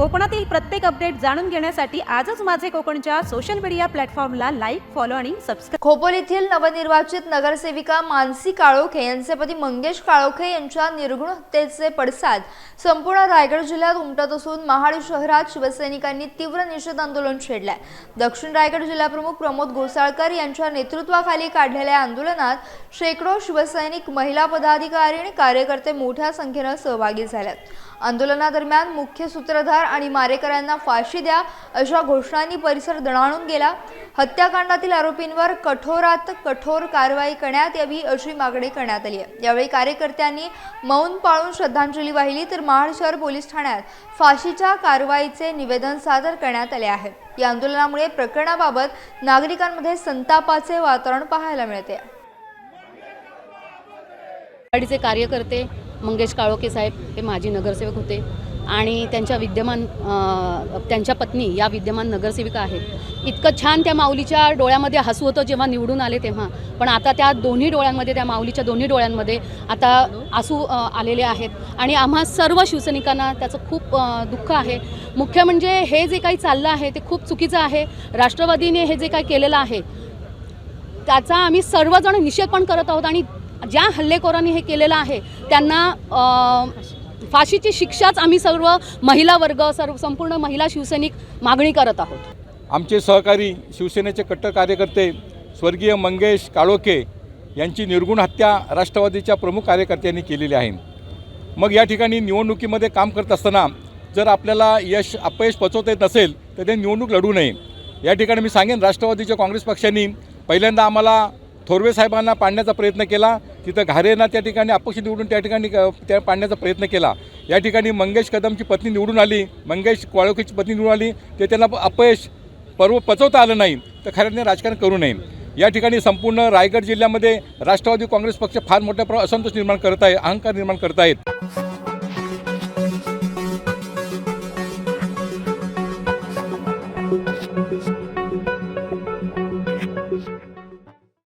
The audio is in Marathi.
कोकणातील प्रत्येक अपडेट जाणून घेण्यासाठी आजच माझे कोकणच्या सोशल मीडिया प्लॅटफॉर्मला लाईक, फॉलो आणि सबस्क्राईब. खोपोली येथील नवनिर्वाचित नगरसेविका मानसी काळोखे यांचे पती मंगेश काळोखे यांच्या निर्घृण हत्येचे पडसाद संपूर्ण रायगड जिल्ह्यात उमटत असून महाड शहरात शिवसैनिकांनी तीव्र निषेध आंदोलन छेडले. दक्षिण रायगड जिल्हाप्रमुख प्रमोद घोसाळकर यांच्या नेतृत्वाखाली काढलेल्या आंदोलनात शेकडो शिवसैनिक, महिला पदाधिकारी आणि कार्यकर्ते मोठ्या संख्येने सहभागी झाले. आंदोलनादरम्यान मुख्य सूत्रधार आणि मारेकऱ्यांना फाशी द्या अशा घोषणांनी परिसर दणाणून गेला. हत्याकांडातील आरोपींवर कठोरात कठोर कारवाई करण्यात यावी अशी मागणी करण्यात आली आहे. यावेळी कार्यकर्त्यांनी मौन पाळून श्रद्धांजली वाहिली तर महाड शहर पोलीस ठाण्यात फाशीच्या कारवाईचे निवेदन सादर करण्यात आले आहे. या आंदोलनामुळे प्रकरणाबाबत नागरिकांमध्ये संतापाचे वातावरण पाहायला मिळते. आघाडीचे कार्यकर्ते मंगेश काळोखे साहेब हे माजी नगरसेवक होते आणि त्यांच्या पत्नी या विद्यमान नगरसेविका आहेत. इतकं छान त्या माऊलीच्या डोळ्यामध्ये हसू होतं जेव्हा निवडून आले तेव्हा, पण आता त्या दोन्ही डोळ्यांमध्ये, त्या माऊलीच्या दोन्ही डोळ्यांमध्ये आता आसू आलेले आहेत आणि आम्हा सर्व शिवसैनिकांना त्याचं खूप दुःख आहे. मुख्य म्हणजे हे जे काही चाललं आहे ते खूप चुकीचं आहे. राष्ट्रवादीने हे जे काही केलेलं आहे त्याचा आम्ही सर्वजण निषेध पण करत आहोत आणि ज्या हल्लेखोरांनी हे केलेलं आहे त्यांना फाशीची शिक्षाच आम्ही सर्व महिला वर्ग, संपूर्ण महिला शिवसैनिक मागणी करत आहोत. आमचे सहकारी शिवसेनेचे कट्टर कार्यकर्ते स्वर्गीय मंगेश काळोखे यांची निर्घृण हत्या राष्ट्रवादीच्या प्रमुख कार्यकर्त्यांनी केलेली आहे. मग या ठिकाणी निवडणुकीमध्ये काम करत असताना जर आपल्याला अपयश पचवता येत नसेल तर ते निवडणूक लढू नये. या ठिकाणी मी सांगेन, राष्ट्रवादीच्या काँग्रेस पक्षांनी पहिल्यांदा आम्हाला थोरवे साहेबांना पाडण्याचा प्रयत्न केला. तिथं घारेंना त्या ठिकाणी अपक्ष निवडून त्या ठिकाणी त्या पाडण्याचा प्रयत्न केला. या ठिकाणी मंगेश कदमची पत्नी निवडून आली, मंगेश काळोखेची पत्नी निवडून आली, ते त्यांना अपयश पचवता आलं नाही तर खऱ्याने राजकारण करू नये. या ठिकाणी संपूर्ण रायगड जिल्ह्यामध्ये राष्ट्रवादी काँग्रेस पक्ष फार मोठा असंतोष निर्माण करत आहे, अहंकार निर्माण करत आहेत.